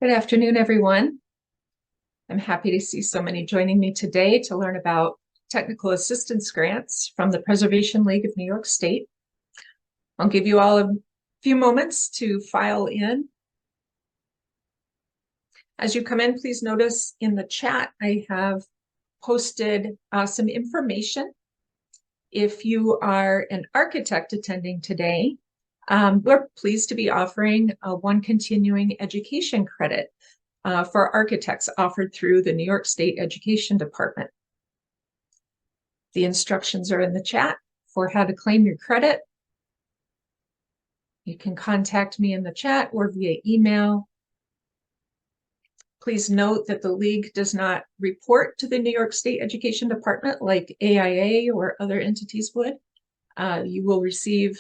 Good afternoon, everyone. I'm happy to see so many joining me today to learn about technical assistance grants from the Preservation League of New York State. I'll give you all a few moments to file in. As you come in, please notice in the chat I have posted some information. If you are an architect attending today, we're pleased to be offering one continuing education credit for architects offered through the New York State Education Department. The instructions are in the chat for how to claim your credit. You can contact me in the chat or via email. Please note that the League does not report to the New York State Education Department like AIA or other entities would. You will receive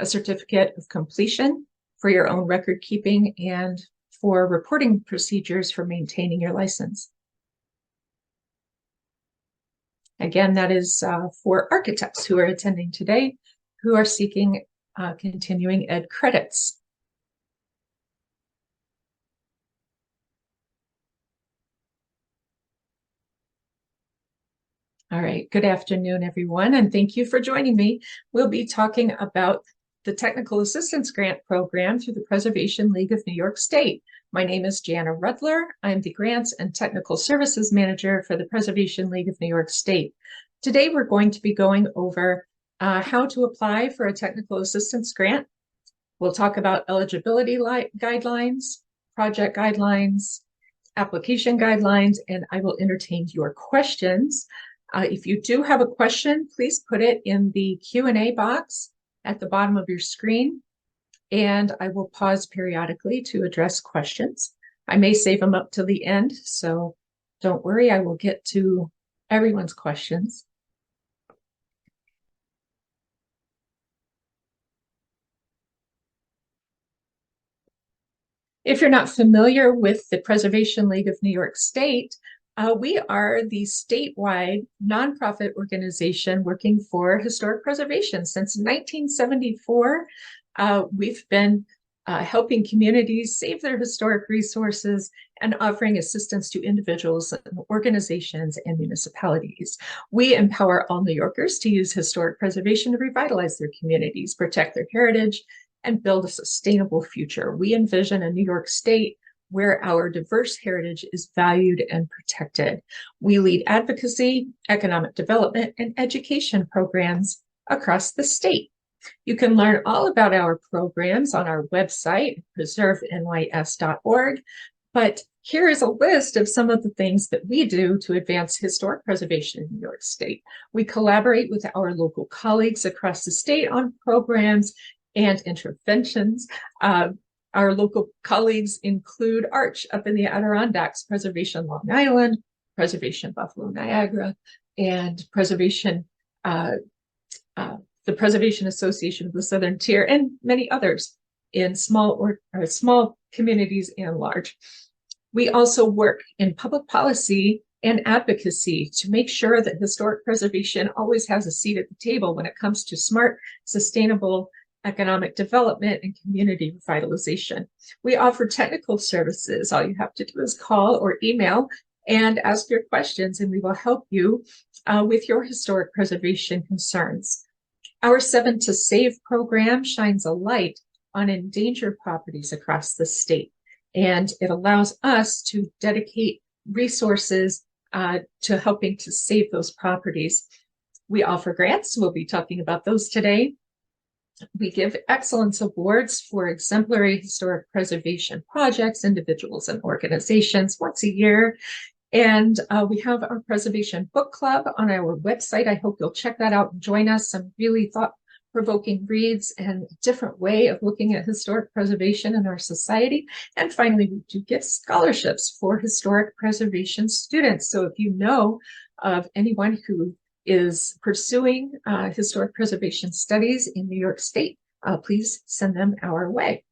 a certificate of completion for your own record keeping and for reporting procedures for maintaining your license. Again, that is for architects who are attending today who are seeking continuing ed credits. All right, good afternoon, everyone, and thank you for joining me. We'll be talking about the Technical Assistance Grant Program through the Preservation League of New York State. My name is Jana Rudler. I'm the Grants and Technical Services Manager for the Preservation League of New York State. Today, we're going to be going over how to apply for a technical assistance grant. We'll talk about eligibility guidelines, project guidelines, application guidelines, and I will entertain your questions. If you do have a question, please put it in the Q&A box at the bottom of your screen, and I will pause periodically to address questions. I may save them up till the end, so don't worry, I will get to everyone's questions. If you're not familiar with the Preservation League of New York State, we are the statewide nonprofit organization working for historic preservation. Since 1974, we've been helping communities save their historic resources and offering assistance to individuals, organizations, and municipalities. We empower all New Yorkers to use historic preservation to revitalize their communities, protect their heritage, and build a sustainable future. We envision a New York State where our diverse heritage is valued and protected. We lead advocacy, economic development, and education programs across the state. You can learn all about our programs on our website, preservenys.org, but here is a list of some of the things that we do to advance historic preservation in New York State. We collaborate with our local colleagues across the state on programs and interventions. Our local colleagues include ARCH up in the Adirondacks, Preservation Long Island, Preservation Buffalo Niagara, and Preservation, the Preservation Association of the Southern Tier, and many others in small communities and large. We also work in public policy and advocacy to make sure that historic preservation always has a seat at the table when it comes to smart, sustainable economic development and community revitalization. We offer technical services. All you have to do is call or email and ask your questions, and we will help you with your historic preservation concerns. Our 7 to Save program shines a light on endangered properties across the state, and it allows us to dedicate resources to helping to save those properties. We offer grants. We'll be talking about those today. We give excellence awards for exemplary historic preservation projects, individuals, and organizations once a year. And we have our preservation book club on our website. I hope you'll check that out and join us. Some really thought-provoking reads and a different way of looking at historic preservation in our society. And finally, we do give scholarships for historic preservation students. So if you know of anyone who is pursuing historic preservation studies in New York State, please send them our way.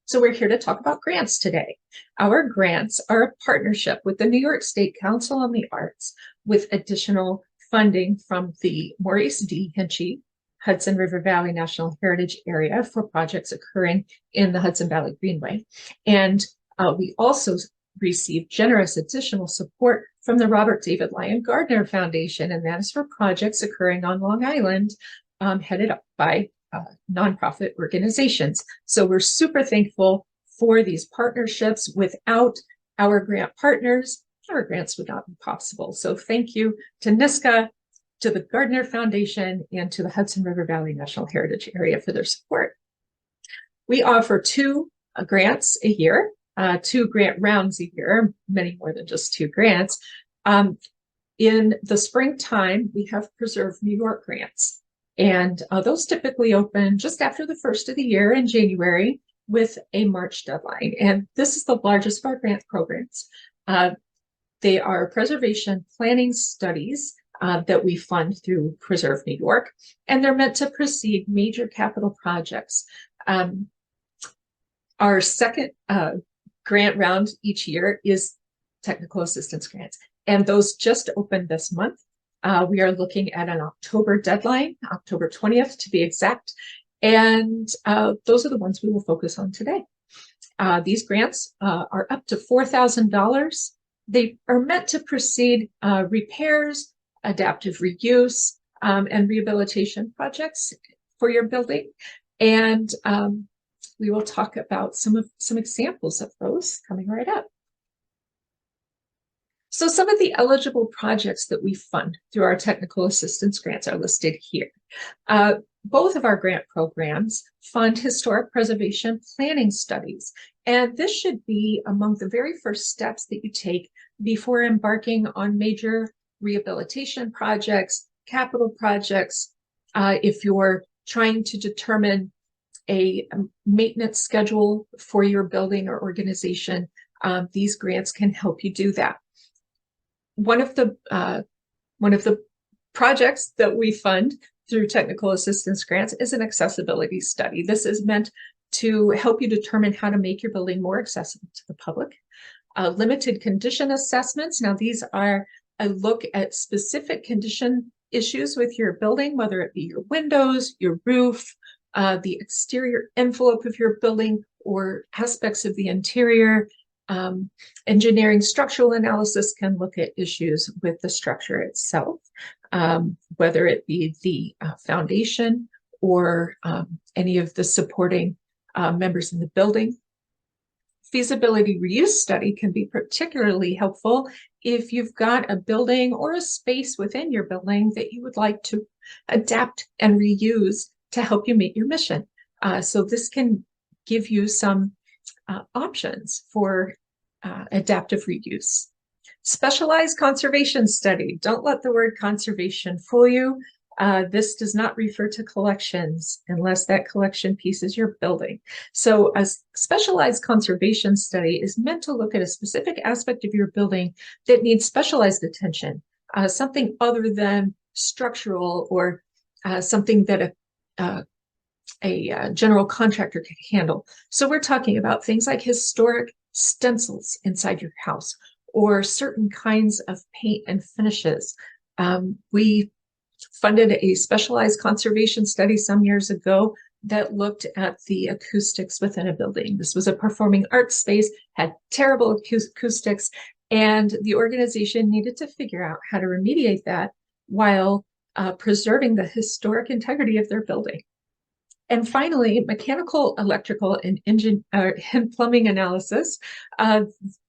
So we're here to talk about grants today. Our grants are a partnership with the New York State Council on the Arts with additional funding from the Maurice D. Hinchey Hudson River Valley National Heritage Area for projects occurring in the Hudson Valley Greenway. And we also received generous additional support from the Robert David Lyon Gardner Foundation, and that is for projects occurring on Long Island, headed up by nonprofit organizations. So we're super thankful for these partnerships. Without our grant partners, our grants would not be possible. So thank you to NISCA, to the Gardner Foundation, and to the Hudson River Valley National Heritage Area for their support. We offer 2 grants a year, 2 grant rounds a year, many more than just 2 grants. In the springtime, we have Preserve New York grants, and those typically open just after the first of the year in January with a March deadline. And this is the largest of our grant programs. They are preservation planning studies that we fund through Preserve New York, and they're meant to precede major capital projects. Our second grant round each year is technical assistance grants, and those just opened this month. We are looking at an October deadline, October 20th to be exact, and those are the ones we will focus on today. These grants are up to $4,000. They are meant to precede repairs, adaptive reuse, and rehabilitation projects for your building. And we will talk about some examples of those coming right up. So some of the eligible projects that we fund through our technical assistance grants are listed here. Both of our grant programs fund historic preservation planning studies, and this should be among the very first steps that you take before embarking on major rehabilitation projects, capital projects. If you're trying to determine a maintenance schedule for your building or organization, these grants can help you do that. One of the projects that we fund through technical assistance grants is an accessibility study. This is meant to help you determine how to make your building more accessible to the public. Limited condition assessments. Now, these are a look at specific condition issues with your building, whether it be your windows, your roof, the exterior envelope of your building, or aspects of the interior. Engineering structural analysis can look at issues with the structure itself, whether it be the foundation or any of the supporting members in the building. Feasibility reuse study can be particularly helpful if you've got a building or a space within your building that you would like to adapt and reuse to help you meet your mission. So this can give you some options for adaptive reuse. Specialized conservation study. Don't let the word conservation fool you. This does not refer to collections unless that collection piece is your building. So a specialized conservation study is meant to look at a specific aspect of your building that needs specialized attention, something other than structural or something that a general contractor can handle. So we're talking about things like historic stencils inside your house or certain kinds of paint and finishes. We funded a specialized conservation study some years ago that looked at the acoustics within a building. This was a performing arts space, had terrible acoustics, and the organization needed to figure out how to remediate that while preserving the historic integrity of their building. And finally, mechanical, electrical, and plumbing analysis.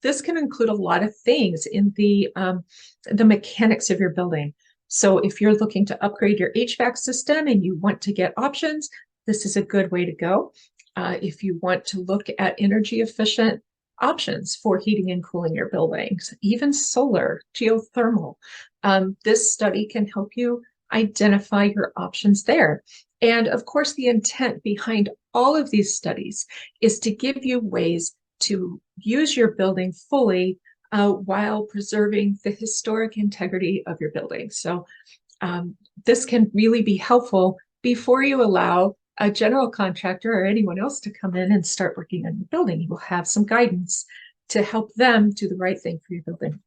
This can include a lot of things in the mechanics of your building. So if you're looking to upgrade your HVAC system and you want to get options, this is a good way to go. If you want to look at energy efficient options for heating and cooling your buildings, even solar, geothermal, this study can help you identify your options there. And of course, the intent behind all of these studies is to give you ways to use your building fully while preserving the historic integrity of your building. So this can really be helpful before you allow a general contractor or anyone else to come in and start working on your building. You will have some guidance to help them do the right thing for your building.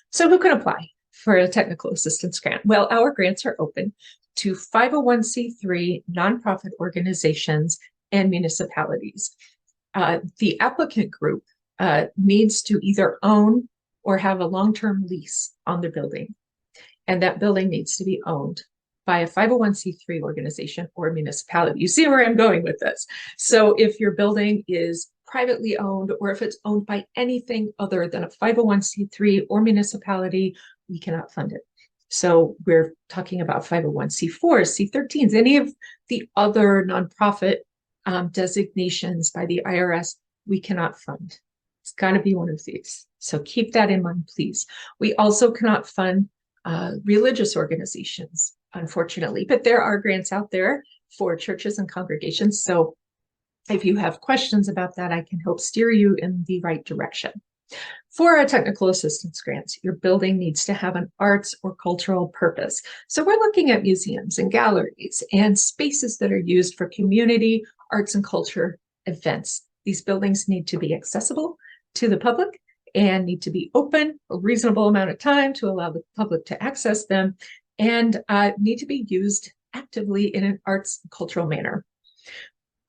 So who can apply for a technical assistance grant? Well, our grants are open to 501c3 nonprofit organizations and municipalities. The applicant group needs to either own or have a long-term lease on the building. And that building needs to be owned by a 501c3 organization or municipality. You see where I'm going with this. So if your building is privately owned, or if it's owned by anything other than a 501c3 or municipality, we cannot fund it. So we're talking about 501c4s, C13s, any of the other nonprofit designations by the IRS, we cannot fund. It's got to be one of these. So keep that in mind, please. We also cannot fund religious organizations, unfortunately, but there are grants out there for churches and congregations. So if you have questions about that, I can help steer you in the right direction. For a technical assistance grant, your building needs to have an arts or cultural purpose. So we're looking at museums and galleries and spaces that are used for community arts and culture events. These buildings need to be accessible to the public and need to be open a reasonable amount of time to allow the public to access them, and need to be used actively in an arts and cultural manner.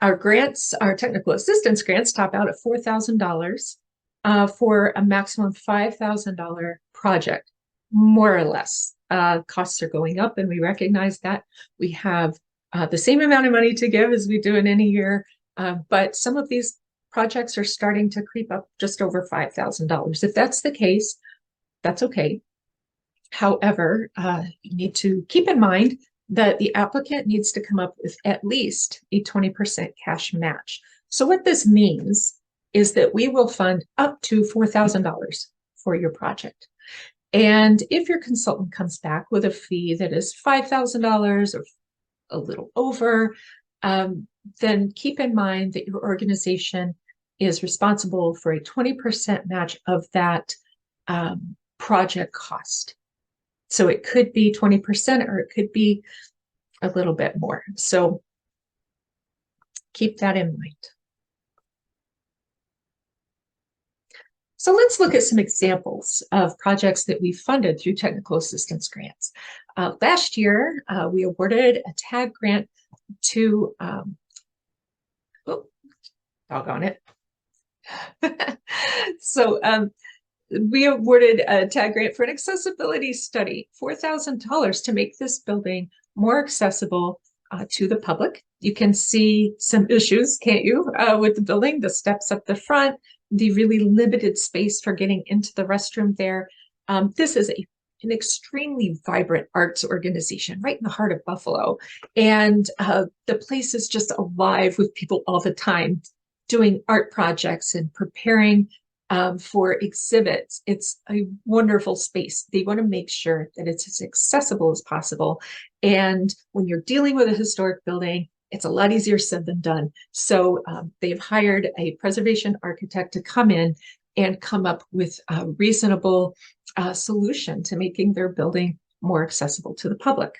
Our grants, our technical assistance grants, top out at $4,000 for a maximum $5,000 project, more or less. Costs are going up, and we recognize that. We have the same amount of money to give as we do in any year, but some of these projects are starting to creep up just over $5,000. If that's the case, that's okay. However, you need to keep in mind that the applicant needs to come up with at least a 20% cash match. So what this means is that we will fund up to $4,000 for your project. And if your consultant comes back with a fee that is $5,000 or a little over, then keep in mind that your organization is responsible for a 20% match of that project cost. So it could be 20% or it could be a little bit more. So keep that in mind. So let's look at some examples of projects that we funded through technical assistance grants. Last year, we awarded a TAG grant to, doggone it. So we awarded a TAG grant for an accessibility study, $4,000 to make this building more accessible to the public. You can see some issues, can't you, with the building, the steps up the front, the really limited space for getting into the restroom there. This is an extremely vibrant arts organization right in the heart of Buffalo. And the place is just alive with people all the time doing art projects and preparing for exhibits. It's a wonderful space. They want to make sure that it's as accessible as possible. And when you're dealing with a historic building, it's a lot easier said than done. So they've hired a preservation architect to come in and come up with a reasonable solution to making their building more accessible to the public.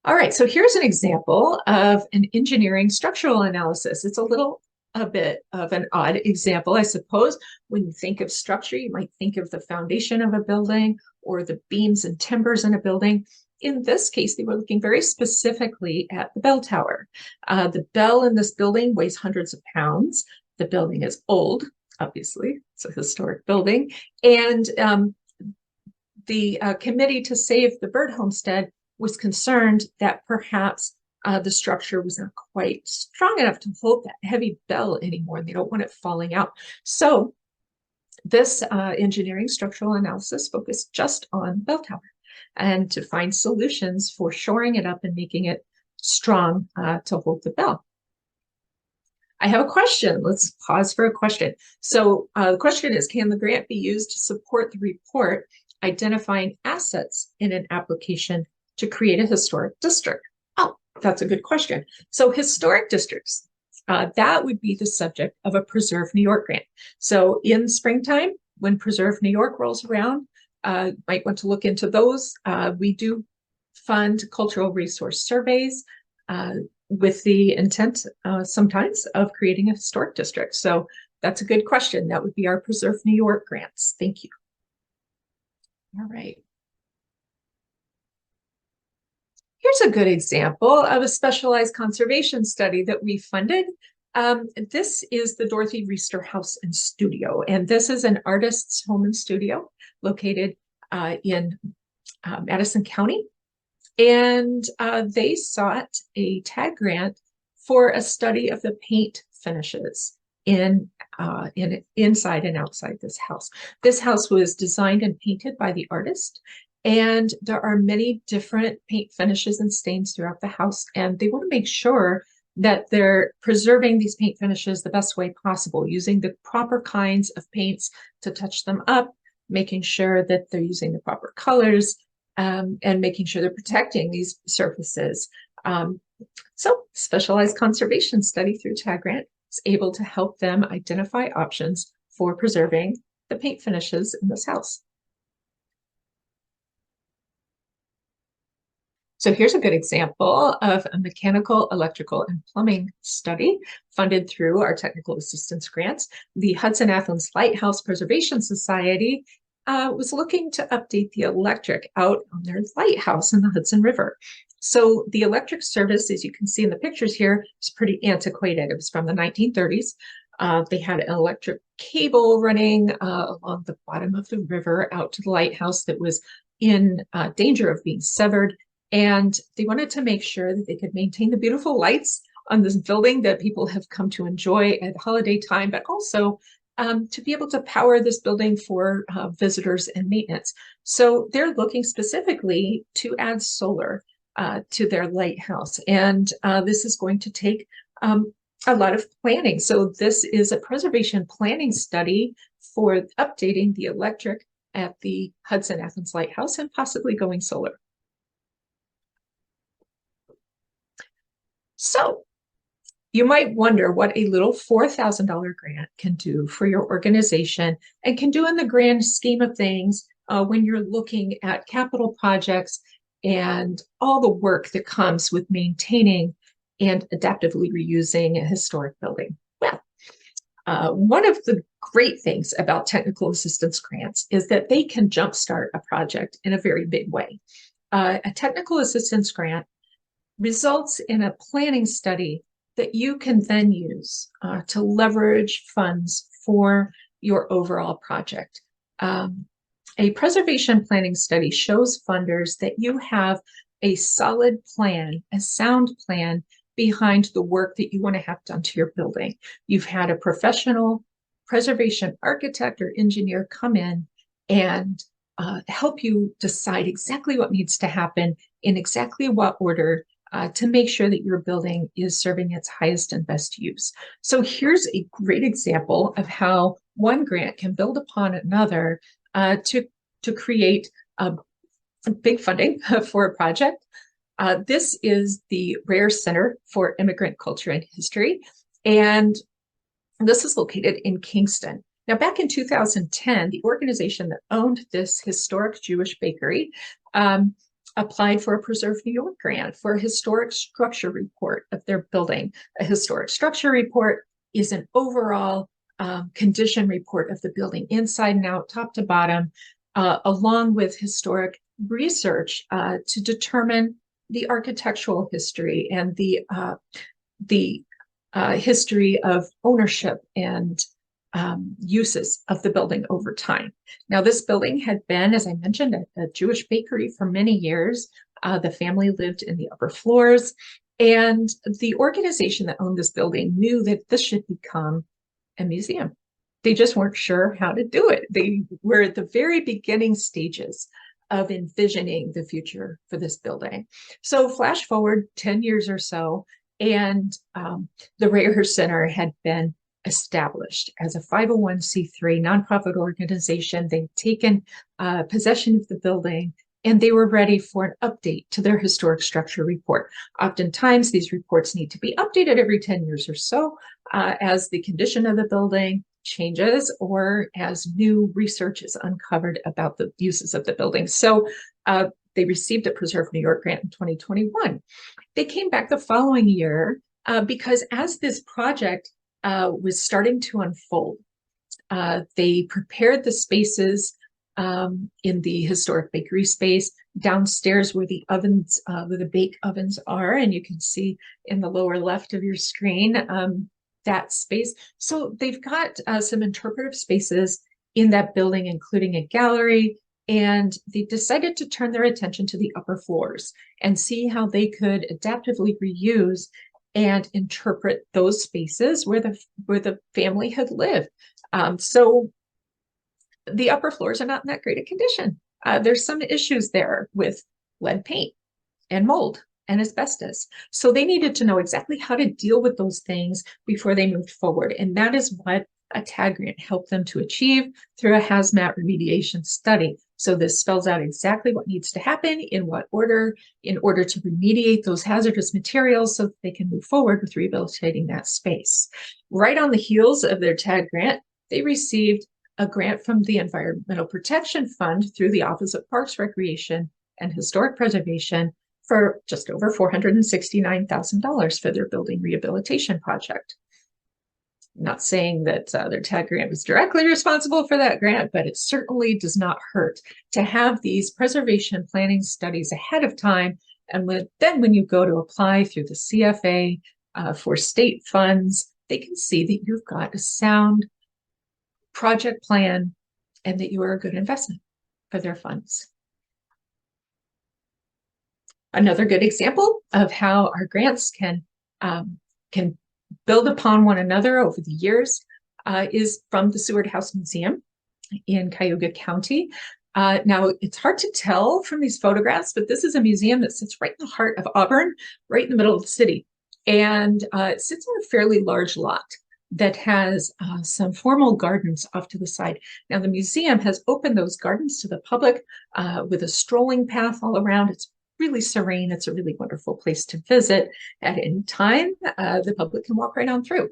All right, so here's an example of an engineering structural analysis. It's a bit of an odd example, I suppose. When you think of structure, you might think of the foundation of a building or the beams and timbers in a building. In this case, they were looking very specifically at the bell tower. The bell in this building weighs hundreds of pounds. The building is old, obviously. It's a historic building. And the Committee to Save the Bird Homestead was concerned that perhaps the structure was not quite strong enough to hold that heavy bell anymore, and they don't want it falling out. So this engineering structural analysis focused just on bell tower and to find solutions for shoring it up and making it strong to hold the bell. I have a question. Let's pause for a question. So the question is, can the grant be used to support the report identifying assets in an application to create a historic district? Oh, that's a good question. So historic districts, that would be the subject of a Preserve New York grant. So in springtime, when Preserve New York rolls around, might want to look into those. We do fund cultural resource surveys with the intent sometimes of creating a historic district. So that's a good question. That would be our Preserve New York grants. Thank you. All right. a good example of a specialized conservation study that we funded. This is the Dorothy Reister House and Studio, and this is an artist's home and studio located in Madison County. And they sought a TAG grant for a study of the paint finishes in inside and outside this house. This house was designed and painted by the artist, and there are many different paint finishes and stains throughout the house, and they want to make sure that they're preserving these paint finishes the best way possible, using the proper kinds of paints to touch them up, making sure that they're using the proper colors, and making sure they're protecting these surfaces. So specialized conservation study through TAG grant is able to help them identify options for preserving the paint finishes in this house. So here's a good example of a mechanical, electrical, and plumbing study funded through our technical assistance grants. The Hudson-Athens Lighthouse Preservation Society was looking to update the electric out on their lighthouse in the Hudson River. So the electric service, as you can see in the pictures here, is pretty antiquated. It was from the 1930s. They had an electric cable running along the bottom of the river out to the lighthouse that was in danger of being severed. And they wanted to make sure that they could maintain the beautiful lights on this building that people have come to enjoy at holiday time, but also to be able to power this building for visitors and maintenance. So they're looking specifically to add solar to their lighthouse. And this is going to take a lot of planning. So this is a preservation planning study for updating the electric at the Hudson-Athens Lighthouse and possibly going solar. So you might wonder what a little $4,000 grant can do for your organization and can do in the grand scheme of things when you're looking at capital projects and all the work that comes with maintaining and adaptively reusing a historic building. Well, one of the great things about technical assistance grants is that they can jumpstart a project in a very big way. A technical assistance grant results in a planning study that you can then use to leverage funds for your overall project. A preservation planning study shows funders that you have a solid plan, a sound plan behind the work that you want to have done to your building. You've had a professional preservation architect or engineer come in and help you decide exactly what needs to happen in exactly what order to make sure that your building is serving its highest and best use. So here's a great example of how one grant can build upon another to create big funding for a project. This is the Rare Center for Immigrant Culture and History, and this is located in Kingston. Now, back in 2010, the organization that owned this historic Jewish bakery applied for a Preserve New York grant for a historic structure report of their building. A historic structure report is an overall condition report of the building, inside and out, top to bottom, along with historic research to determine the architectural history and the history of ownership and uses of the building over time. Now, this building had been, as I mentioned, a Jewish bakery for many years. The family lived in the upper floors, and the organization that owned this building knew that this should become a museum. They just weren't sure how to do it. They were at the very beginning stages of envisioning the future for this building. So flash forward 10 years or so, and the Rare Center had been established as a 501c3 nonprofit organization. They'd taken possession of the building, and they were ready for an update to their historic structure report. Oftentimes, these reports need to be updated every 10 years or so as the condition of the building changes or as new research is uncovered about the uses of the building. So they received a Preserve New York grant in 2021. They came back the following year because as this project was starting to unfold, they prepared the spaces in the historic bakery space. Downstairs where the ovens, where the bake ovens are, and you can see in the lower left of your screen, that space. So they've got some interpretive spaces in that building, including a gallery, and they decided to turn their attention to the upper floors and see how they could adaptively reuse and interpret those spaces where the family had lived. So the upper floors are not in that great a condition. There's some issues there with lead paint and mold and asbestos. So they needed to know exactly how to deal with those things before they moved forward. And that is what a TAG grant helped them to achieve through a hazmat remediation study. So this spells out exactly what needs to happen, in what order, in order to remediate those hazardous materials so that they can move forward with rehabilitating that space. Right on the heels of their TAG grant, they received a grant from the Environmental Protection Fund through the Office of Parks, Recreation, and Historic Preservation for just over $469,000 for their building rehabilitation project. Not saying that their TAG grant was directly responsible for that grant, but it certainly does not hurt to have these preservation planning studies ahead of time. And then when you go to apply through the CFA for state funds, they can see that you've got a sound project plan and that you are a good investment for their funds. Another good example of how our grants can build upon one another over the years is from the Seward House Museum in Cuyahoga County. Now, it's hard to tell from these photographs, but this is a museum that sits right in the heart of Auburn, right in the middle of the city. And it sits on a fairly large lot that has some formal gardens off to the side. Now, the museum has opened those gardens to the public with a strolling path all around. It's really serene. It's a really wonderful place to visit at any time. The public can walk right on through.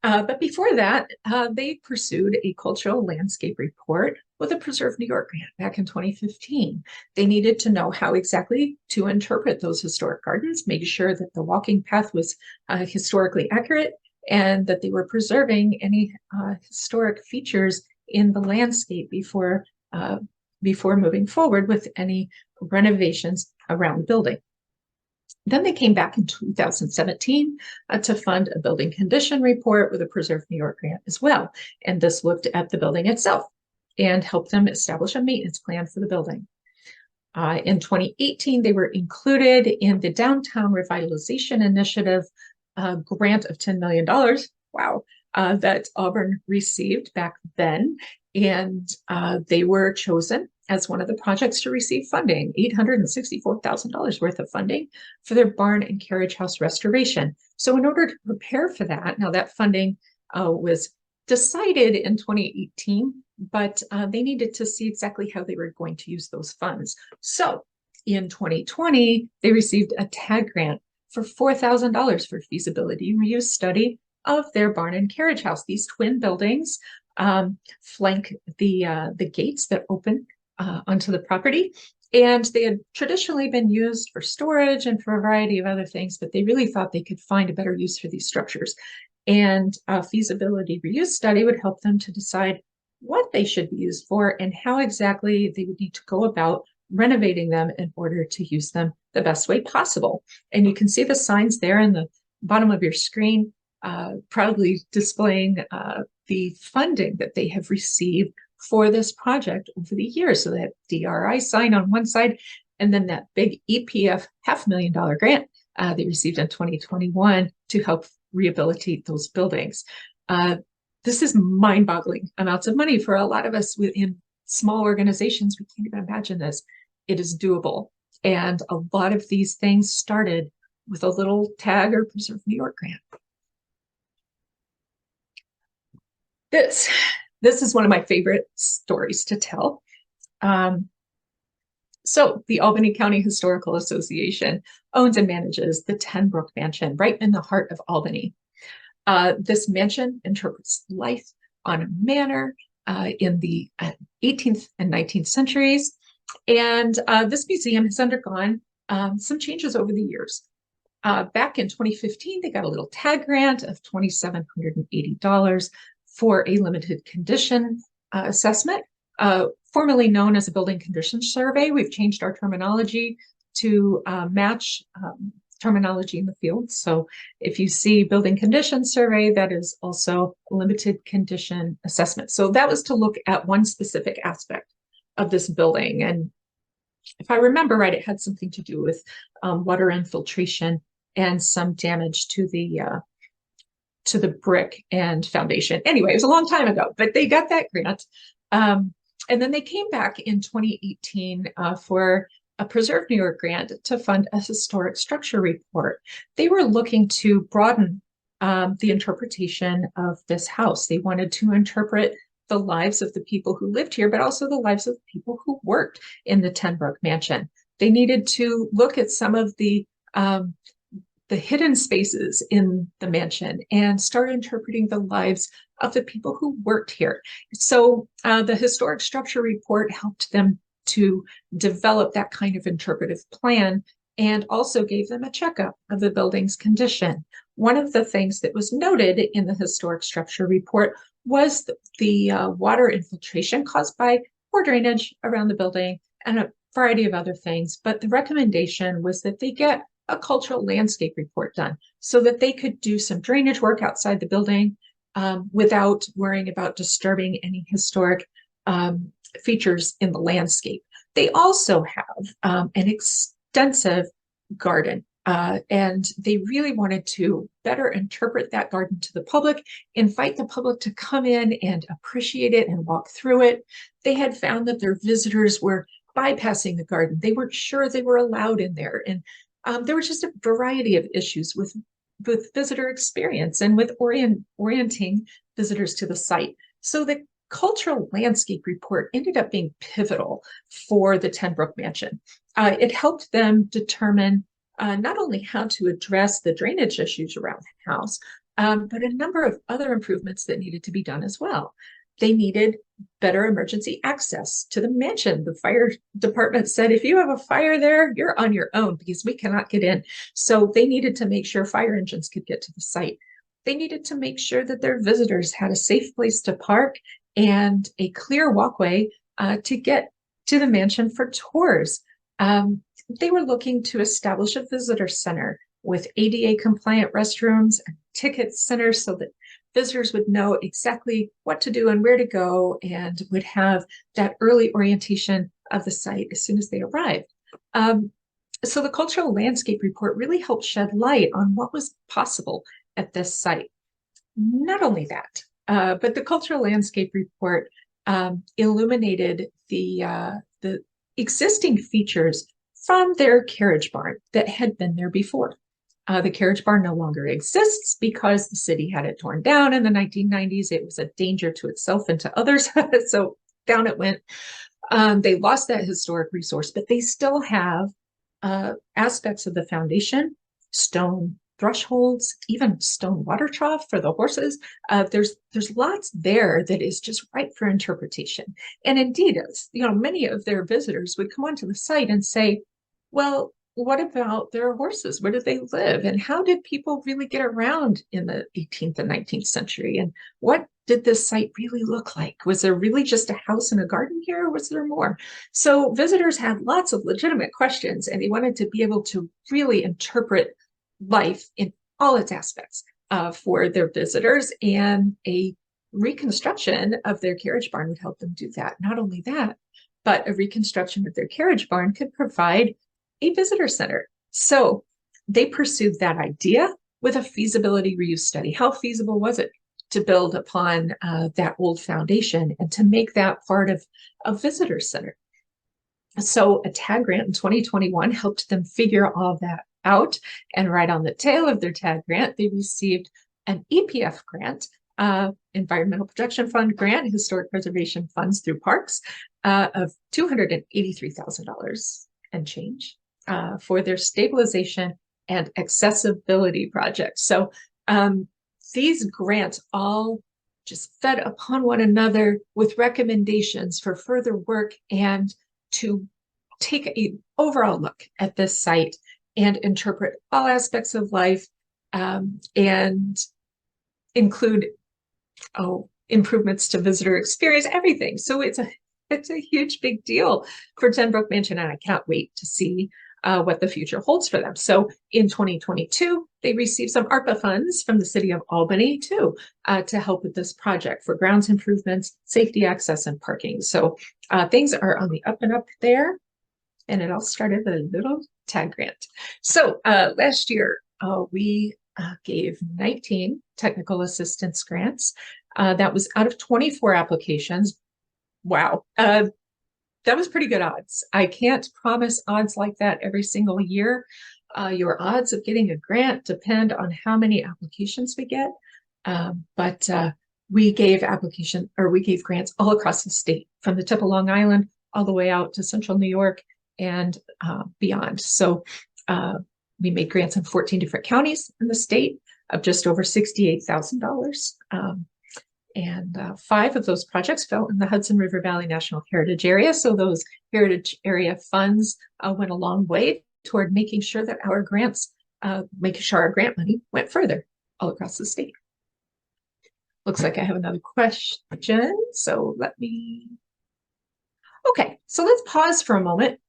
But before that, they pursued a cultural landscape report with a Preserve New York grant back in 2015. They needed to know how exactly to interpret those historic gardens, make sure that the walking path was historically accurate, and that they were preserving any historic features in the landscape before moving forward with any renovations around the building. Then they came back in 2017 to fund a building condition report with a Preserve New York grant as well. And this looked at the building itself and helped them establish a maintenance plan for the building. In 2018, they were included in the Downtown Revitalization Initiative grant of $10 million. Wow. That Auburn received back then. And they were chosen as one of the projects to receive funding, $864,000 worth of funding for their barn and carriage house restoration. So in order to prepare for that, now that funding was decided in 2018, but they needed to see exactly how they were going to use those funds. So in 2020, they received a TAG grant for $4,000 for feasibility reuse study of their barn and carriage house. These twin buildings flank the gates that open onto the property. And they had traditionally been used for storage and for a variety of other things, but they really thought they could find a better use for these structures. And a feasibility reuse study would help them to decide what they should be used for and how exactly they would need to go about renovating them in order to use them the best way possible. And you can see the signs there in the bottom of your screen, proudly displaying the funding that they have received for this project over the years. So that DRI sign on one side, and then that big EPF $500,000 grant they received in 2021 to help rehabilitate those buildings. This is mind-boggling amounts of money for a lot of us within small organizations. We can't even imagine this. It is doable. And a lot of these things started with a little TAG or Preserve New York grant. This is one of my favorite stories to tell. So the Albany County Historical Association owns and manages the Ten Brook Mansion right in the heart of Albany. This mansion interprets life on a manor in the 18th and 19th centuries. And this museum has undergone some changes over the years. Back in 2015, they got a little TAG grant of $2,780 for a limited condition assessment. formerly known as a building condition survey. We've changed our terminology to match terminology in the field. So if you see building condition survey, that is also limited condition assessment. So that was to look at one specific aspect of this building. And if I remember right, it had something to do with water infiltration and some damage to the brick and foundation. Anyway, it was a long time ago, but they got that grant. And then they came back in 2018 for a Preserve New York grant to fund a historic structure report. They were looking to broaden the interpretation of this house. They wanted to interpret the lives of the people who lived here, but also the lives of the people who worked in the Ten Broeck Mansion. They needed to look at some of the hidden spaces in the mansion and start interpreting the lives of the people who worked here. So the historic structure report helped them to develop that kind of interpretive plan and also gave them a checkup of the building's condition. One of the things that was noted in the historic structure report was the water infiltration caused by poor drainage around the building and a variety of other things. But the recommendation was that they get a cultural landscape report done so that they could do some drainage work outside the building without worrying about disturbing any historic features in the landscape. They also have an extensive garden, and they really wanted to better interpret that garden to the public, invite the public to come in and appreciate it and walk through it. They had found that their visitors were bypassing the garden. They weren't sure they were allowed in there. And there was just a variety of issues with visitor experience and with orienting visitors to the site. So the cultural landscape report ended up being pivotal for the Ten Broeck Mansion. It helped them determine not only how to address the drainage issues around the house, but a number of other improvements that needed to be done as well. They needed better emergency access to the mansion. The fire department said, if you have a fire there, you're on your own because we cannot get in. So they needed to make sure fire engines could get to the site. They needed to make sure that their visitors had a safe place to park and a clear walkway to get to the mansion for tours. They were looking to establish a visitor center with ADA compliant restrooms and ticket centers so that visitors would know exactly what to do and where to go and would have that early orientation of the site as soon as they arrived. So the cultural landscape report really helped shed light on what was possible at this site. Not only that, but the cultural landscape report illuminated the existing features from their carriage barn that had been there before. The carriage barn no longer exists because the city had it torn down in the 1990s. It was a danger to itself and to others, so down it went. They lost that historic resource, but they still have aspects of the foundation, stone thresholds, even stone water trough for the horses. There's lots there that is just ripe for interpretation. And indeed, many of their visitors would come onto the site and say, well, what about their horses? Where did they live? And how did people really get around in the 18th and 19th century? And what did this site really look like? Was there really just a house and a garden here, or was there more? So visitors had lots of legitimate questions, and they wanted to be able to really interpret life in all its aspects for their visitors, and a reconstruction of their carriage barn would help them do that. Not only that, but a reconstruction of their carriage barn could provide a visitor center. So they pursued that idea with a feasibility reuse study. How feasible was it to build upon that old foundation and to make that part of a visitor center? So a TAG grant in 2021 helped them figure all that out. And right on the tail of their TAG grant, they received an EPF grant, Environmental Protection Fund grant, Historic Preservation Funds through Parks, of $283,000 and change. For their stabilization and accessibility projects. So these grants all just fed upon one another with recommendations for further work and to take an overall look at this site and interpret all aspects of life and include improvements to visitor experience, everything. So it's a It's a huge big deal for Tenbrook Mansion, and I can't wait to see what the future holds for them. So in 2022, they received some ARPA funds from the city of Albany too, to help with this project for grounds improvements, safety access, and parking. So things are on the up and up there. And it all started with a little tag grant. So last year, we gave 19 technical assistance grants. That was out of 24 applications. Wow. That was pretty good odds. I can't promise odds like that every single year. Your odds of getting a grant depend on how many applications we get. But we gave grants all across the state, from the tip of Long Island all the way out to central New York and beyond. So we made grants in 14 different counties in the state of just over $68,000. And 5 of those projects fell in the Hudson River Valley National Heritage Area. So those heritage area funds went a long way toward making sure that our grants, making sure our grant money went further all across the state. Looks like I have another question. So okay, so let's pause for a moment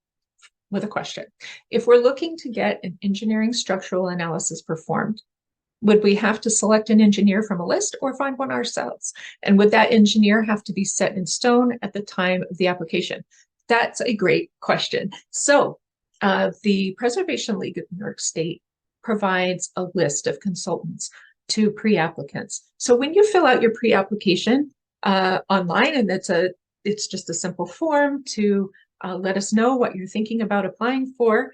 with a question. If we're looking to get an engineering structural analysis performed, would we have to select an engineer from a list or find one ourselves? And would that engineer have to be set in stone at the time of the application? That's a great question. So the Preservation League of New York State provides a list of consultants to pre-applicants. So when you fill out your pre-application online, and it's just a simple form to let us know what you're thinking about applying for,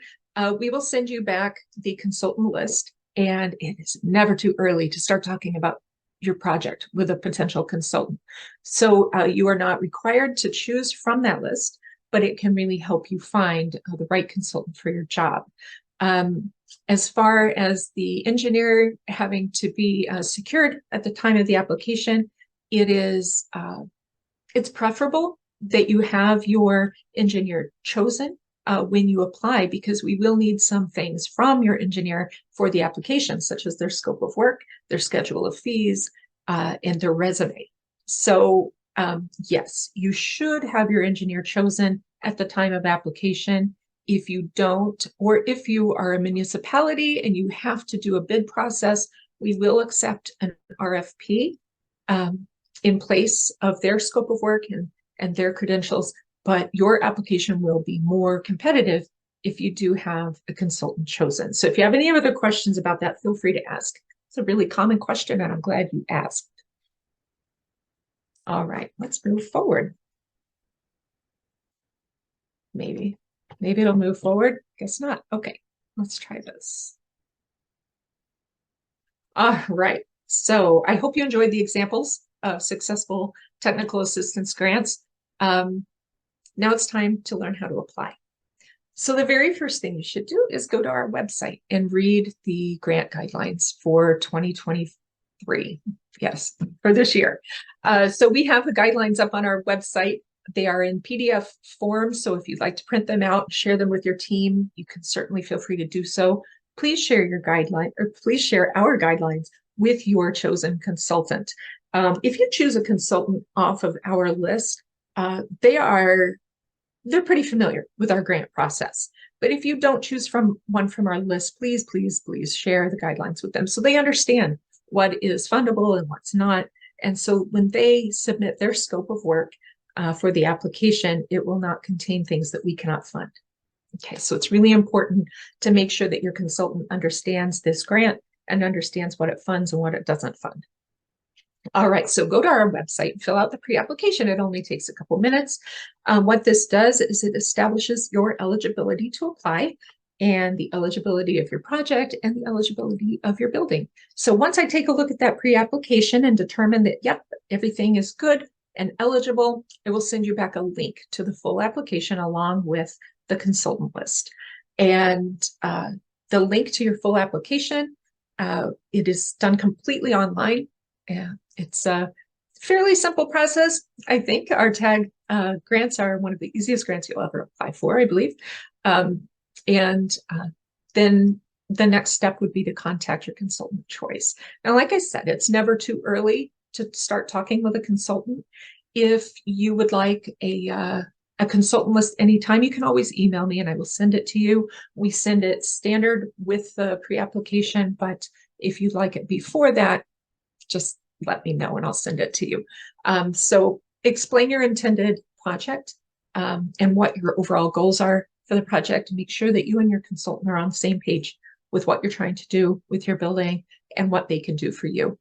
we will send you back the consultant list. And it is never too early to start talking about your project with a potential consultant. So you are not required to choose from that list, but it can really help you find the right consultant for your job. As far as the engineer having to be secured at the time of the application, it's preferable that you have your engineer chosen when you apply, because we will need some things from your engineer for the application, such as their scope of work, their schedule of fees, and their resume. So yes, you should have your engineer chosen at the time of application. If you don't, or if you are a municipality and you have to do a bid process, we will accept an RFP in place of their scope of work and their credentials. But your application will be more competitive if you do have a consultant chosen. So if you have any other questions about that, feel free to ask. It's a really common question, and I'm glad you asked. All right, let's move forward. Maybe it'll move forward. Guess not. Okay, let's try this. All right, so I hope you enjoyed the examples of successful technical assistance grants. Now it's time to learn how to apply. So the very first thing you should do is go to our website and read the grant guidelines for 2023. Yes, for this year. So we have the guidelines up on our website. They are in PDF form. So if you'd like to print them out, share them with your team, you can certainly feel free to do so. Please share your guideline, or please share our guidelines with your chosen consultant. If you choose a consultant off of our list, they're pretty familiar with our grant process. But if you don't choose one from our list, please, please, please share the guidelines with them so they understand what is fundable and what's not. And so when they submit their scope of work for the application, it will not contain things that we cannot fund. Okay, so it's really important to make sure that your consultant understands this grant and understands what it funds and what it doesn't fund. All right, so go to our website and fill out the pre-application. It only takes a couple minutes. What this does is it establishes your eligibility to apply and the eligibility of your project and the eligibility of your building. So once I take a look at that pre-application and determine that, yep, everything is good and eligible, I will send you back a link to the full application along with the consultant list. And the link to your full application, it is done completely online. Yeah, it's a fairly simple process. I think our TAG grants are one of the easiest grants you'll ever apply for, I believe. And then the next step would be to contact your consultant of choice. Now, like I said, it's never too early to start talking with a consultant. If you would like a consultant list anytime, you can always email me and I will send it to you. We send it standard with the pre-application, but if you'd like it before that, just let me know and I'll send it to you. So explain your intended project and what your overall goals are for the project. Make sure that you and your consultant are on the same page with what you're trying to do with your building and what they can do for you.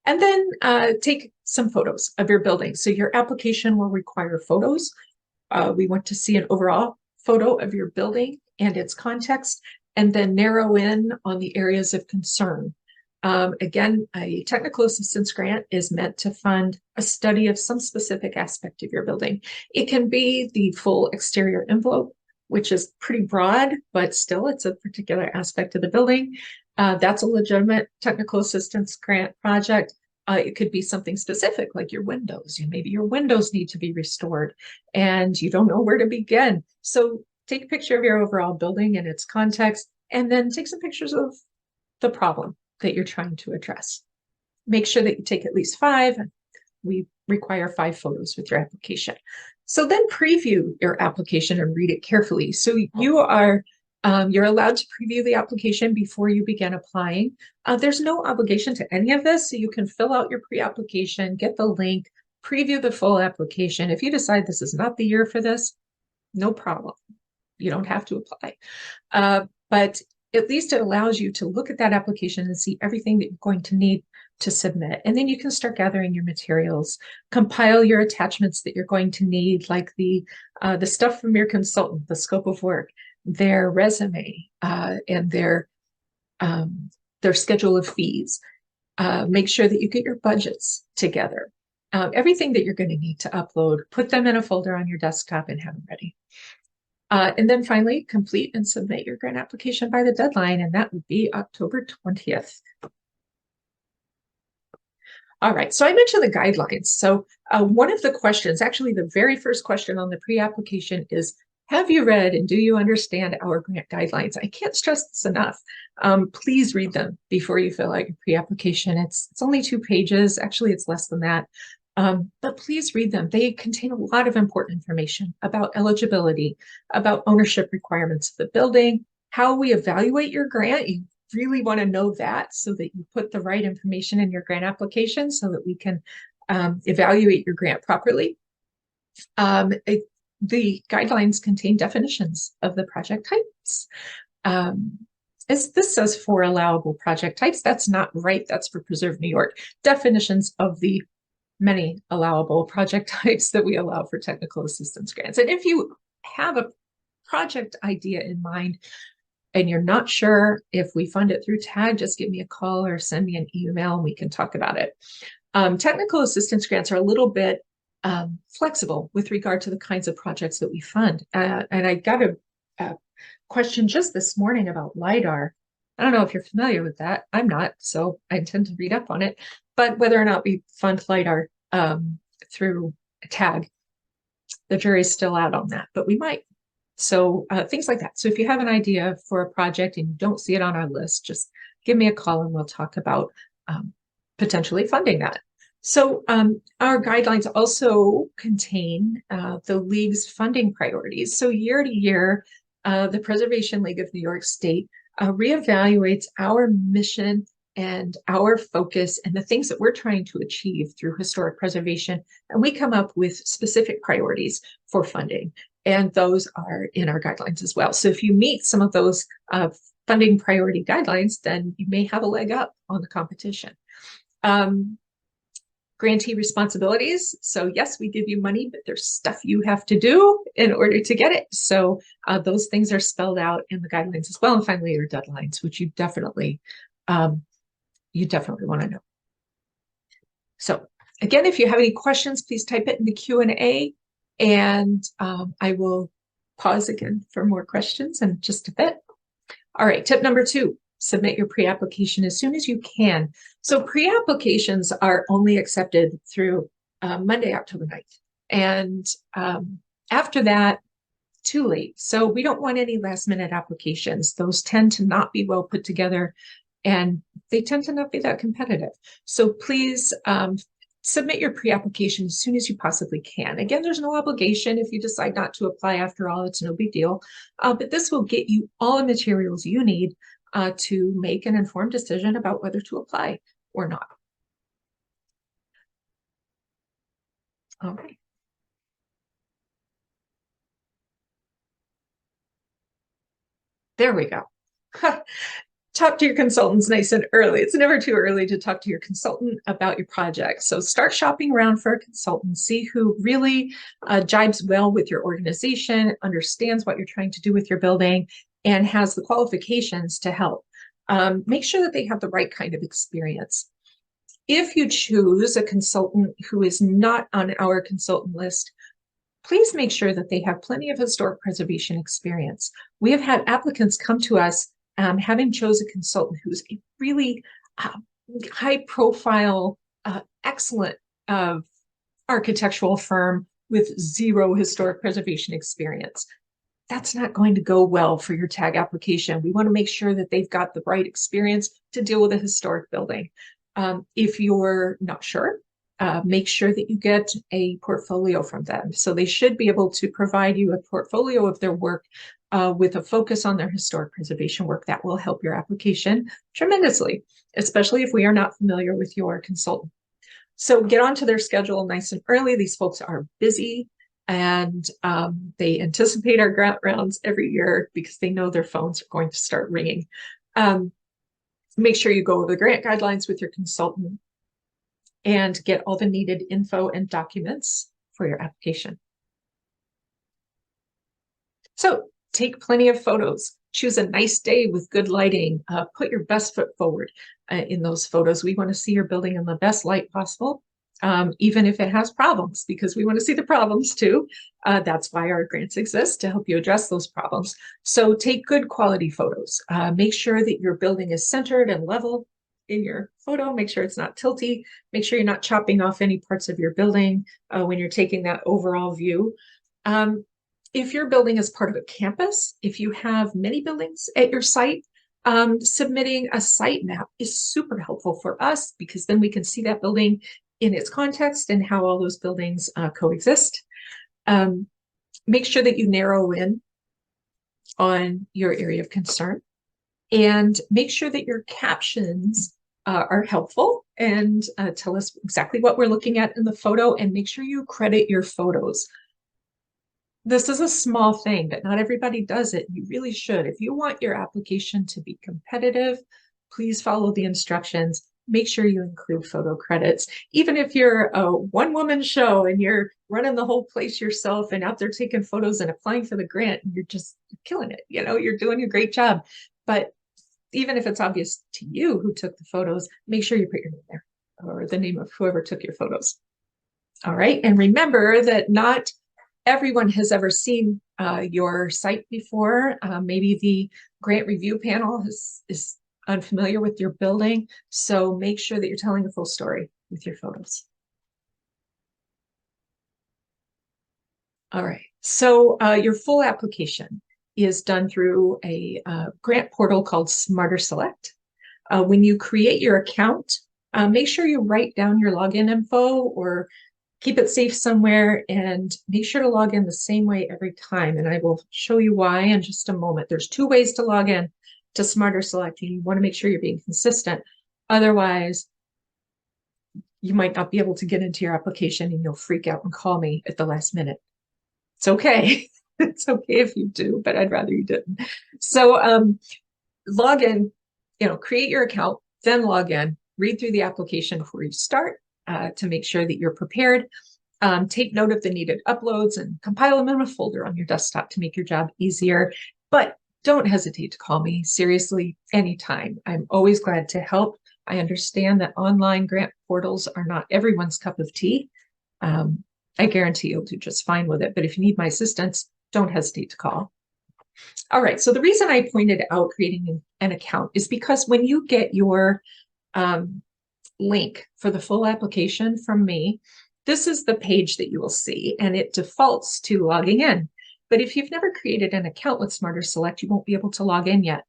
And then take some photos of your building. So your application will require photos. We want to see an overall photo of your building and its context, and then narrow in on the areas of concern. Again, a technical assistance grant is meant to fund a study of some specific aspect of your building. It can be the full exterior envelope, which is pretty broad, but still it's a particular aspect of the building. That's a legitimate technical assistance grant project. It could be something specific like your windows. Maybe your windows need to be restored and you don't know where to begin. So take a picture of your overall building and its context, and then take some pictures of the problem that you're trying to address. Make sure that you take at least 5. We require 5 photos with your application. So then preview your application and read it carefully. So you're allowed to preview the application before you begin applying. There's no obligation to any of this, so you can fill out your pre-application, get the link, preview the full application. If you decide this is not the year for this, no problem. You don't have to apply. But at least it allows you to look at that application and see everything that you're going to need to submit. And then you can start gathering your materials, compile your attachments that you're going to need, like the stuff from your consultant, the scope of work, their resume, and their schedule of fees. Make sure that you get your budgets together. Everything that you're going to need to upload, put them in a folder on your desktop and have them ready. And then finally, complete and submit your grant application by the deadline, and that would be October 20th. All right, so I mentioned the guidelines. So one of the questions, actually the very first question on the pre-application is, have you read and do you understand our grant guidelines? I can't stress this enough. Please read them before you fill out your pre-application. It's only 2 pages. Actually, it's less than that. But please read them. They contain a lot of important information about eligibility, about ownership requirements of the building, how we evaluate your grant. You really want to know that so that you put the right information in your grant application so that we can evaluate your grant properly. The guidelines contain definitions of the project types. As this says for allowable project types, that's not right. That's for Preserve New York. Definitions of the many allowable project types that we allow for technical assistance grants. And if you have a project idea in mind and you're not sure if we fund it through TAG, just give me a call or send me an email and we can talk about it. Technical assistance grants are a little bit flexible with regard to the kinds of projects that we fund. And I got a question just this morning about LIDAR. I don't know if you're familiar with that. I'm not, so I intend to read up on it. But whether or not we fund LIDAR through TAG, the jury's still out on that, but we might. So things like that. So if you have an idea for a project and you don't see it on our list, just give me a call and we'll talk about potentially funding that. So our guidelines also contain the League's funding priorities. So year to year, the Preservation League of New York State reevaluates our mission and our focus and the things that we're trying to achieve through historic preservation. And we come up with specific priorities for funding. And those are in our guidelines as well. So if you meet some of those funding priority guidelines, then you may have a leg up on the competition. Grantee responsibilities. So yes, we give you money, but there's stuff you have to do in order to get it. So those things are spelled out in the guidelines as well. And finally, your deadlines, which you definitely want to know. So again, if you have any questions, please type it in the Q&A, and I will pause again for more questions in just a bit. All right, tip number 2. Submit your pre-application as soon as you can. So pre-applications are only accepted through Monday, October 9th. And after that, too late. So we don't want any last minute applications. Those tend to not be well put together and they tend to not be that competitive. So please Submit your pre-application as soon as you possibly can. Again, there's no obligation. If you decide not to apply after all, it's no big deal. But this will get you all the materials you need to make an informed decision about whether to apply or not. All right. There we go. Talk to your consultants nice and early. It's never too early to talk to your consultant about your project. So start shopping around for a consultant, see who really jibes well with your organization, understands what you're trying to do with your building, and has the qualifications to help. Make sure that they have the right kind of experience. If you choose a consultant who is not on our consultant list, please make sure that they have plenty of historic preservation experience. We have had applicants come to us having chosen a consultant who's a really high profile, excellent architectural firm with zero historic preservation experience. That's not going to go well for your tag application. We want to make sure that they've got the right experience to deal with a historic building. If you're not sure, make sure that you get a portfolio from them. So they should be able to provide you a portfolio of their work with a focus on their historic preservation work. That will help your application tremendously, especially if we are not familiar with your consultant. So get onto their schedule nice and early. These folks are busy, and they anticipate our grant rounds every year because they know their phones are going to start ringing. Make sure you go over the grant guidelines with your consultant and get all the needed info and documents for your application. So take plenty of photos. Choose a nice day with good lighting. Put your best foot forward in those photos. We want to see your building in the best light possible, even if it has problems, because we want to see the problems too. That's why our grants exist, to help you address those problems. So take good quality photos. Make sure that your building is centered and level in your photo. Make sure it's not tilty. Make sure you're not chopping off any parts of your building when you're taking that overall view. If your building is part of a campus, if you have many buildings at your site, submitting a site map is super helpful for us, because then we can see that building in its context and how all those buildings coexist. Make sure that you narrow in on your area of concern, and make sure that your captions are helpful and tell us exactly what we're looking at in the photo, and make sure you credit your photos. This is a small thing, but not everybody does it. You really should. If you want your application to be competitive, please follow the instructions. Make sure you include photo credits. Even if you're a one-woman show and you're running the whole place yourself and out there taking photos and applying for the grant, and you're just killing it. You know, you're doing a great job. But even if it's obvious to you who took the photos, make sure you put your name there, or the name of whoever took your photos. All right. And remember that not everyone has ever seen your site before. Maybe the grant review panel is unfamiliar with your building. So make sure that you're telling the full story with your photos. All right. So your full application is done through a grant portal called Smarter Select. When you create your account, make sure you write down your login info or keep it safe somewhere, and make sure to log in the same way every time. And I will show you why in just a moment. There's 2 ways to log in to Smarter Select. You want to make sure you're being consistent. Otherwise, you might not be able to get into your application and you'll freak out and call me at the last minute. It's okay. It's okay if you do, but I'd rather you didn't. So log in, create your account, then log in, read through the application before you start. To make sure that you're prepared. Take note of the needed uploads and compile them in a folder on your desktop to make your job easier. But don't hesitate to call me, seriously, anytime. I'm always glad to help. I understand that online grant portals are not everyone's cup of tea. I guarantee you'll do just fine with it. But if you need my assistance, don't hesitate to call. All right, so the reason I pointed out creating an account is because when you get your link for the full application from me, this is the page that you will see, and it defaults to logging in. But if you've never created an account with Smarter Select, you won't be able to log in yet.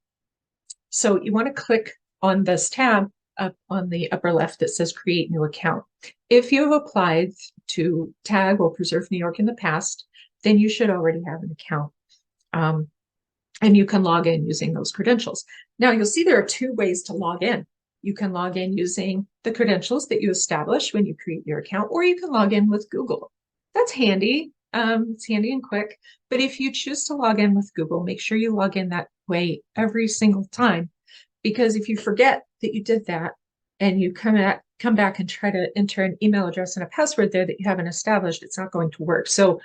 So you want to click on this tab, up on the upper left that says create new account. If you have applied to TAG or Preserve New York in the past, then you should already have an account. And you can log in using those credentials. Now you'll see there are two ways to log in. You can log in using the credentials that you establish when you create your account, or you can log in with Google. That's handy. It's handy and quick. But if you choose to log in with Google, make sure you log in that way every single time. Because if you forget that you did that and you come back and try to enter an email address and a password there that you haven't established, it's not going to work. So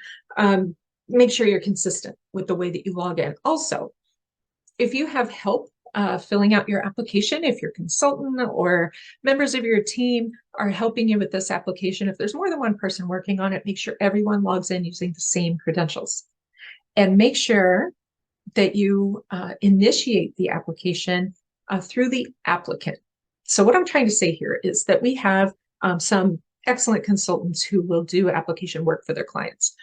make sure you're consistent with the way that you log in. Also, if you have help filling out your application, if your consultant or members of your team are helping you with this application, if there's more than one person working on it, make sure everyone logs in using the same credentials. And make sure that you initiate the application through the applicant. So what I'm trying to say here is that we have some excellent consultants who will do application work for their clients,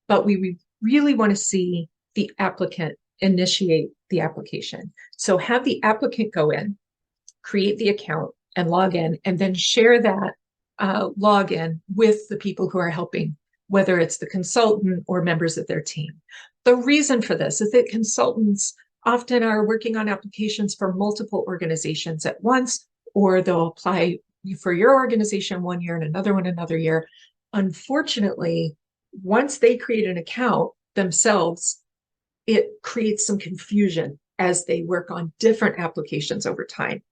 but we really want to see the applicant initiate the application. So have the applicant go in, create the account and log in, and then share that login with the people who are helping, whether it's the consultant or members of their team. The reason for this is that consultants often are working on applications for multiple organizations at once, or they'll apply for your organization one year and another one another year. Unfortunately, once they create an account themselves, it creates some confusion as they work on different applications over time.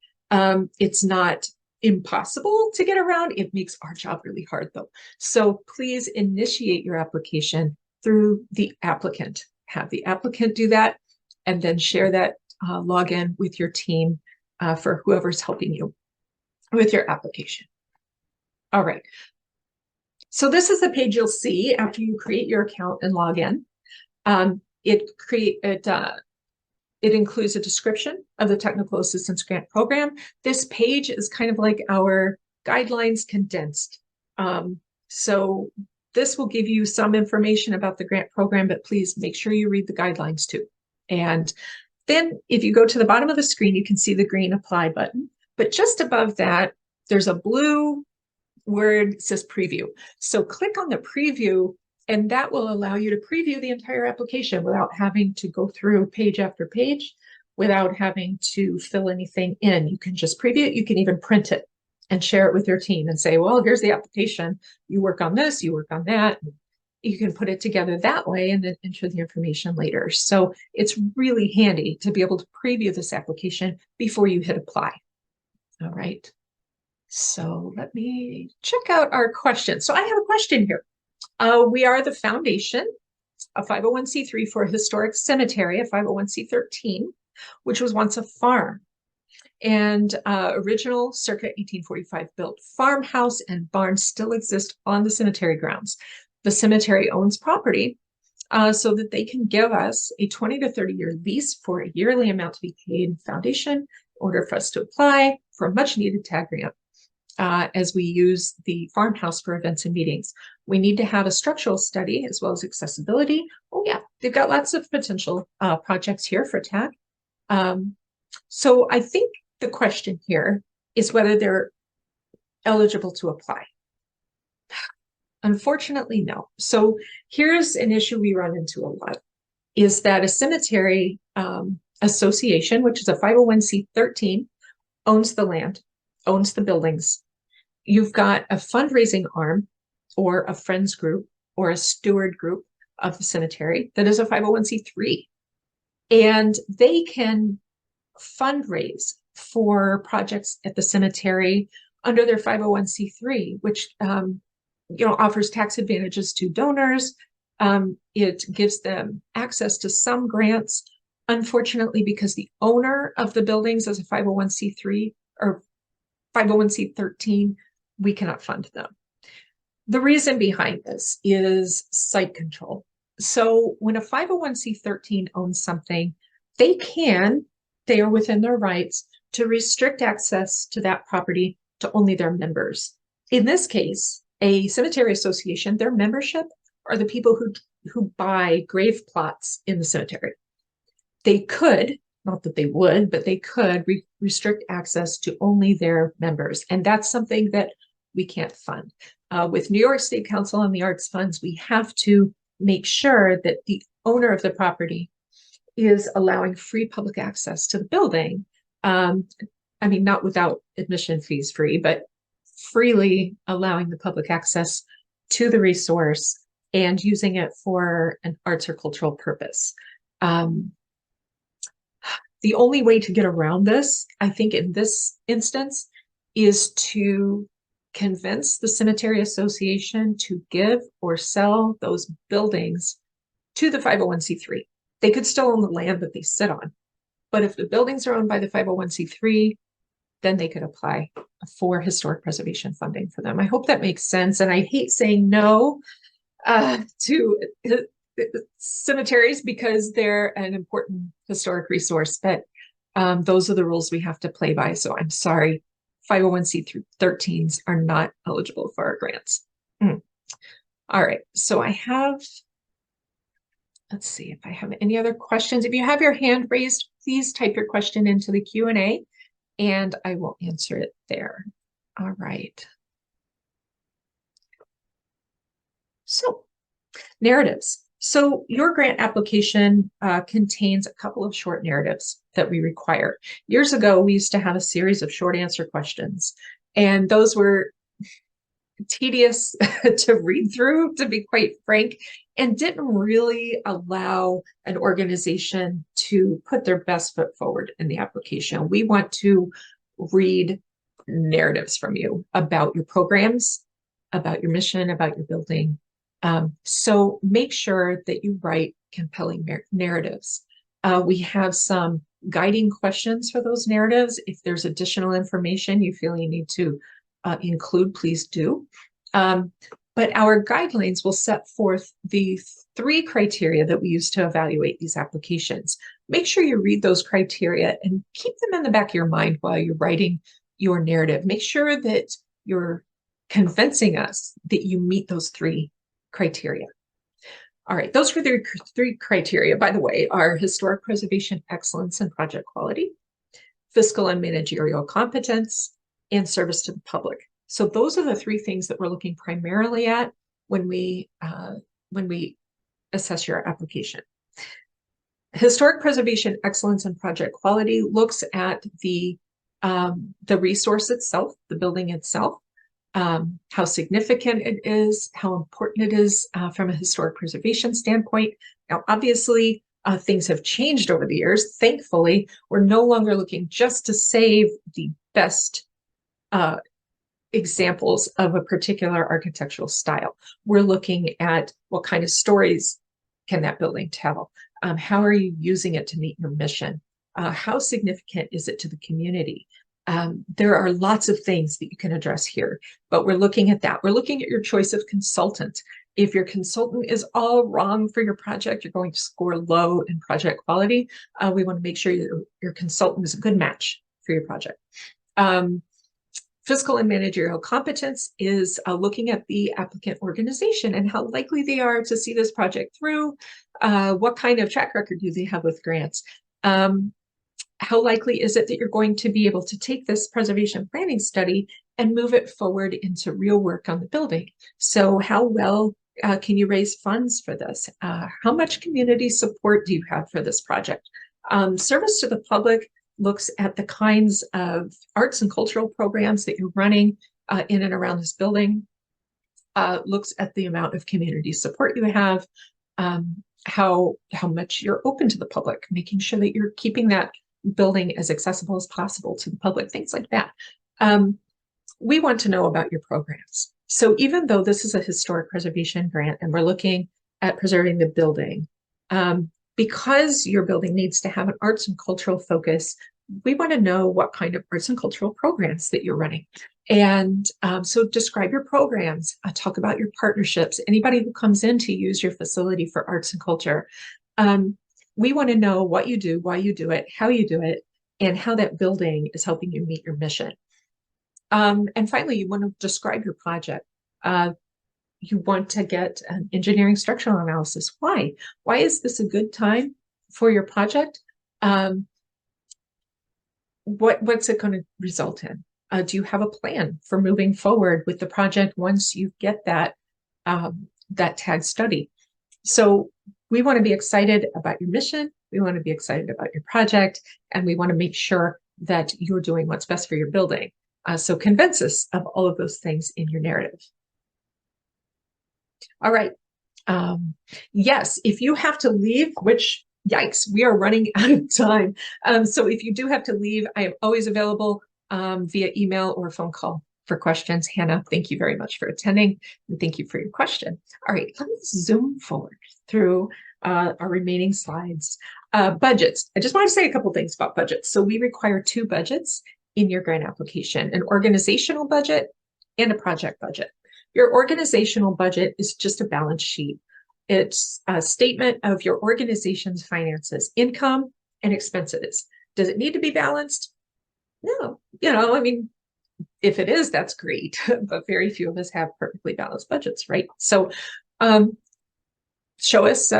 It's not impossible to get around. It makes our job really hard though. So please initiate your application through the applicant. Have the applicant do that and then share that login with your team for whoever's helping you with your application. All right. So this is the page you'll see after you create your account and log in. It includes a description of the Technical Assistance Grant Program. This page is kind of like our guidelines condensed. So this will give you some information about the grant program, but please make sure you read the guidelines too. And then if you go to the bottom of the screen, you can see the green apply button, but just above that, there's a blue word that says preview. So click on the preview and that will allow you to preview the entire application without having to go through page after page, without having to fill anything in. You can just preview it. You can even print it and share it with your team and say, well, here's the application. You work on this, you work on that. You can put it together that way and then enter the information later. So it's really handy to be able to preview this application before you hit apply. All right. So let me check out our questions. So I have a question here. We are the foundation, a 501c3 for a historic cemetery, a 501c13, which was once a farm. And original circa 1845 built farmhouse and barn still exist on the cemetery grounds. The cemetery owns property so that they can give us a 20 to 30-year lease for a yearly amount to be paid in foundation in order for us to apply for a much needed TAG grant. As we use the farmhouse for events and meetings. We need to have a structural study as well as accessibility. Oh yeah, they've got lots of potential projects here for TAG. So I think the question here is whether they're eligible to apply. Unfortunately, no. So here's an issue we run into a lot, is that a cemetery association, which is a 501c13, owns the land, owns the buildings. You've got a fundraising arm or a friends group or a steward group of the cemetery that is a 501c3. And they can fundraise for projects at the cemetery under their 501c3, which offers tax advantages to donors. It gives them access to some grants. Unfortunately, because the owner of the buildings is a 501c3 or 501c13, we cannot fund them. The reason behind this is site control. So when a 501c13 owns something, they are within their rights to restrict access to that property to only their members. In this case, a cemetery association, their membership are the people who buy grave plots in the cemetery. They could not that they would, but they could restrict access to only their members. And that's something that we can't fund. With New York State Council on the Arts funds, we have to make sure that the owner of the property is allowing free public access to the building. I mean, not without admission fees free, but freely allowing the public access to the resource and using it for an arts or cultural purpose. The only way to get around this, I think in this instance, is to convince the Cemetery Association to give or sell those buildings to the 501c3. They could still own the land that they sit on. But if the buildings are owned by the 501c3, then they could apply for historic preservation funding for them. I hope that makes sense. And I hate saying no to cemeteries because they're an important historic resource, but those are the rules we have to play by. So I'm sorry, 501c13s are not eligible for our grants. All right, so I have, let's see if I have any other questions. If you have your hand raised, please type your question into the Q&A and I will answer it there. All right. So narratives. So your grant application contains a couple of short narratives that we require. Years ago, we used to have a series of short answer questions, and those were tedious to read through, to be quite frank, and didn't really allow an organization to put their best foot forward in the application. We want to read narratives from you about your programs, about your mission, about your building. So make sure that you write compelling narratives. We have some guiding questions for those narratives. If there's additional information you feel you need to include, please do. But our guidelines will set forth the 3 criteria that we use to evaluate these applications. Make sure you read those criteria and keep them in the back of your mind while you're writing your narrative. Make sure that you're convincing us that you meet those 3 criteria. All right, those were the 3 criteria, by the way, are historic preservation excellence and project quality, fiscal and managerial competence, and service to the public. So those are the 3 things that we're looking primarily at when we assess your application. Historic preservation excellence and project quality looks at the resource itself, the building itself, how significant it is, how important it is from a historic preservation standpoint. Now, obviously, things have changed over the years. Thankfully, we're no longer looking just to save the best examples of a particular architectural style. We're looking at what kind of stories can that building tell? How are you using it to meet your mission? How significant is it to the community? There are lots of things that you can address here, but we're looking at that. We're looking at your choice of consultant. If your consultant is all wrong for your project, you're going to score low in project quality. We want to make sure your consultant is a good match for your project. Fiscal and managerial competence is looking at the applicant organization and how likely they are to see this project through. What kind of track record do they have with grants? How likely is it that you're going to be able to take this preservation planning study and move it forward into real work on the building? So how well can you raise funds for this? How much community support do you have for this project? Service to the public looks at the kinds of arts and cultural programs that you're running in and around this building, looks at the amount of community support you have, how much you're open to the public, making sure that you're keeping that building as accessible as possible to the public, things like that. We want to know about your programs. So even though this is a historic preservation grant and we're looking at preserving the building, because your building needs to have an arts and cultural focus, we want to know what kind of arts and cultural programs that you're running. And so describe your programs, talk about your partnerships, anybody who comes in to use your facility for arts and culture. We want to know what you do, why you do it, how you do it, and how that building is helping you meet your mission. And finally, you want to describe your project. You want to get an engineering structural analysis. Why? Why is this a good time for your project? what's it going to result in? Do you have a plan for moving forward with the project once you get that tag study? So we want to be excited about your mission. We want to be excited about your project, and we want to make sure that you're doing what's best for your building. So convince us of all of those things in your narrative. All right. Yes, if you have to leave, which yikes, we are running out of time. So if you do have to leave, I am always available via email or phone call for questions. Hannah, thank you very much for attending, and thank you for your question. All right, let me zoom forward through our remaining slides. Budgets. I just want to say a couple things about budgets. So we require 2 budgets in your grant application, an organizational budget and a project budget. Your organizational budget is just a balance sheet. It's a statement of your organization's finances, income and expenses. Does it need to be balanced? No. I mean, if it is, that's great, but very few of us have perfectly balanced budgets, right? So show us,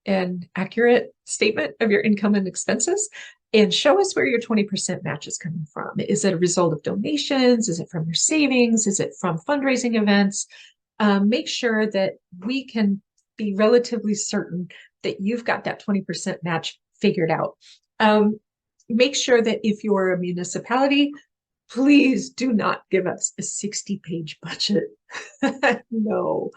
an accurate statement of your income and expenses, and show us where your 20% match is coming from. Is it a result of donations? Is it from your savings? Is it from fundraising events? Make sure that we can be relatively certain that you've got that 20% match figured out. Make sure that if you're a municipality, please do not give us a 60-page budget. No.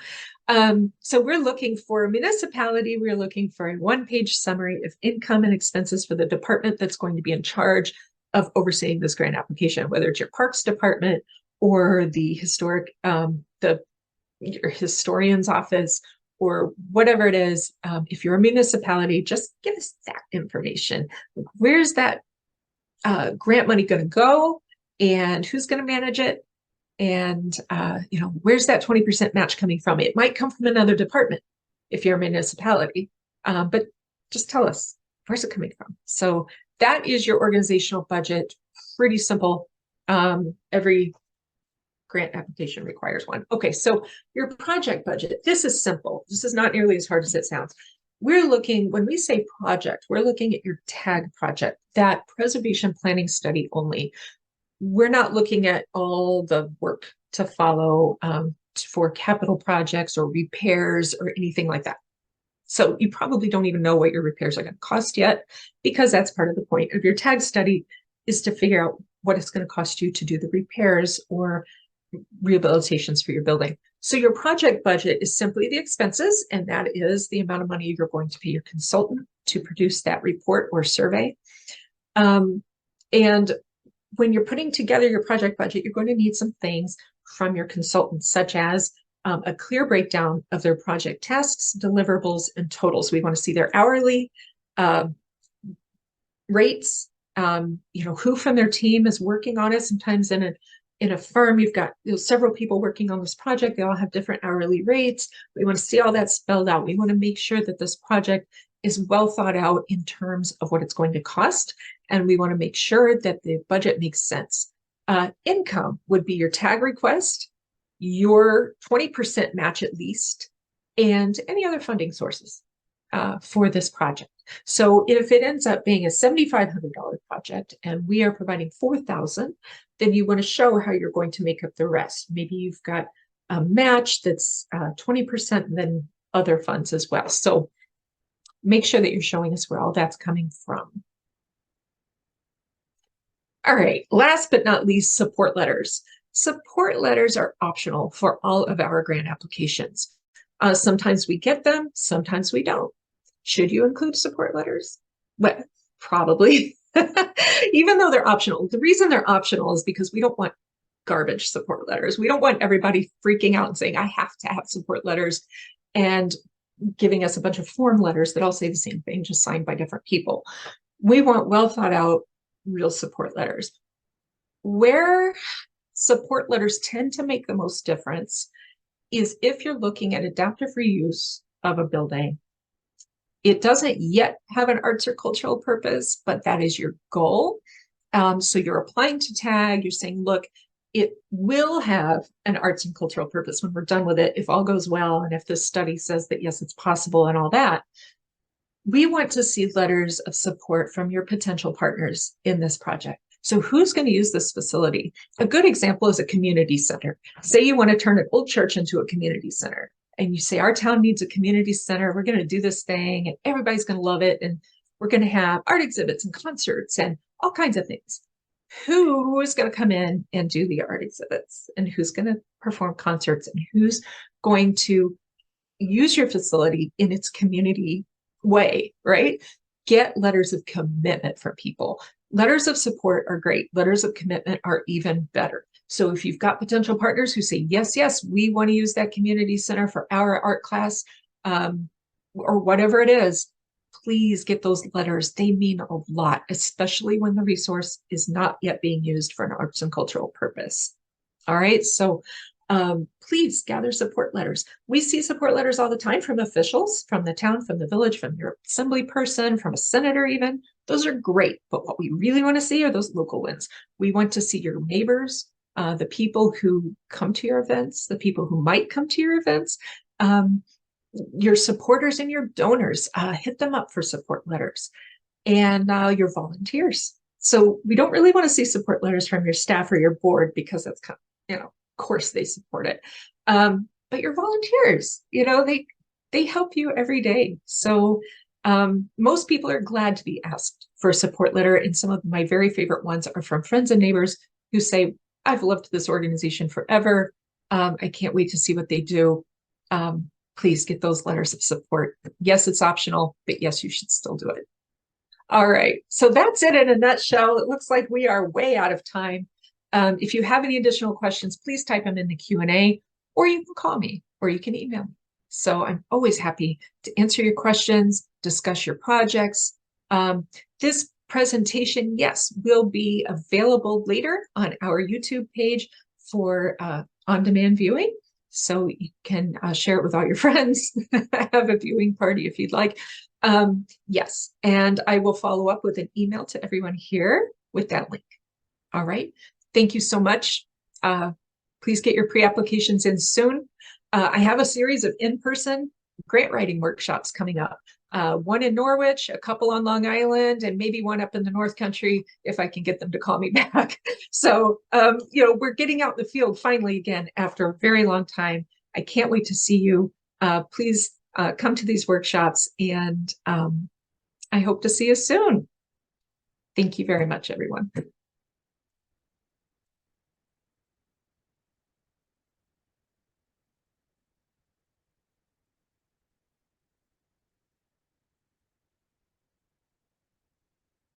So we're looking for a municipality. We're looking for a 1-page summary of income and expenses for the department that's going to be in charge of overseeing this grant application, whether it's your parks department or the your historian's office or whatever it is. If you're a municipality, just give us that information. Where's that grant money going to go, and who's going to manage it? And, where's that 20% match coming from? It might come from another department if you're a municipality, but just tell us, where's it coming from? So that is your organizational budget. Pretty simple. Every grant application requires one. Okay, so your project budget, this is simple. This is not nearly as hard as it sounds. When we say project, we're looking at your TAG project, that preservation planning study only. We're not looking at all the work to follow for capital projects or repairs or anything like that. So you probably don't even know what your repairs are going to cost yet, because that's part of the point of your TAG study, is to figure out what it's going to cost you to do the repairs or rehabilitations for your building. So your project budget is simply the expenses, and that is the amount of money you're going to pay your consultant to produce that report or survey. And when you're putting together your project budget, you're going to need some things from your consultant, such as a clear breakdown of their project tasks, deliverables, and totals. We want to see their hourly rates, who from their team is working on it. Sometimes in a firm, you've got several people working on this project. They all have different hourly rates. We want to see all that spelled out. We want to make sure that this project is well thought out in terms of what it's going to cost. And we want to make sure that the budget makes sense. Income would be your TAG request, your 20% match at least, and any other funding sources for this project. So if it ends up being a $7,500 project and we are providing $4,000, then you want to show how you're going to make up the rest. Maybe you've got a match that's 20% and then other funds as well. So make sure that you're showing us where all that's coming from. All right, last but not least, support letters. Support letters are optional for all of our grant applications. Sometimes we get them, sometimes we don't. Should you include support letters? Well, probably. Even though they're optional. The reason they're optional is because we don't want garbage support letters. We don't want everybody freaking out and saying, I have to have support letters, and giving us a bunch of form letters that all say the same thing, just signed by different people. We want well thought out, real support letters. Where support letters tend to make the most difference is if you're looking at adaptive reuse of a building. It doesn't yet have an arts or cultural purpose, but that is your goal. So you're applying to TAG, you're saying, look, it will have an arts and cultural purpose when we're done with it, if all goes well, and if this study says that, yes, it's possible and all that. We want to see letters of support from your potential partners in this project. So who's going to use this facility? A good example is a community center. Say you want to turn an old church into a community center, and you say, our town needs a community center. We're going to do this thing, and everybody's going to love it. And we're going to have art exhibits and concerts and all kinds of things. Who is going to come in and do the art exhibits? And who's going to perform concerts? And who's going to use your facility in its community way, right? Get letters of commitment from people. Letters of support are great. Letters of commitment are even better. So if you've got potential partners who say, yes, yes, we want to use that community center for our art class, or whatever it is, please get those letters. They mean a lot, especially when the resource is not yet being used for an arts and cultural purpose. All right, so please gather support letters. We see support letters all the time from officials, from the town, from the village, from your assembly person, from a senator even. Those are great, but what we really want to see are those local ones. We want to see your neighbors, the people who come to your events, the people who might come to your events, your supporters and your donors. Hit them up for support letters, and your volunteers. So we don't really want to see support letters from your staff or your board, because that's kind of, of course they support it. But your volunteers, they help you every day. So most people are glad to be asked for a support letter. And some of my very favorite ones are from friends and neighbors who say, I've loved this organization forever. I can't wait to see what they do. Please get those letters of support. Yes, it's optional, but yes, you should still do it. All right, so that's it in a nutshell. It looks like we are way out of time. If you have any additional questions, please type them in the Q&A, or you can call me, or you can email me. So I'm always happy to answer your questions, discuss your projects. This presentation, yes, will be available later on our YouTube page for on-demand viewing. So you can share it with all your friends, have a viewing party if you'd like. Yes, and I will follow up with an email to everyone here with that link. All right, thank you so much. Please get your pre-applications in soon. I have a series of in-person grant writing workshops coming up. One in Norwich, a couple on Long Island, and maybe one up in the North Country if I can get them to call me back. So, we're getting out in the field finally again after a very long time. I can't wait to see you. Please come to these workshops, and I hope to see you soon. Thank you very much, everyone.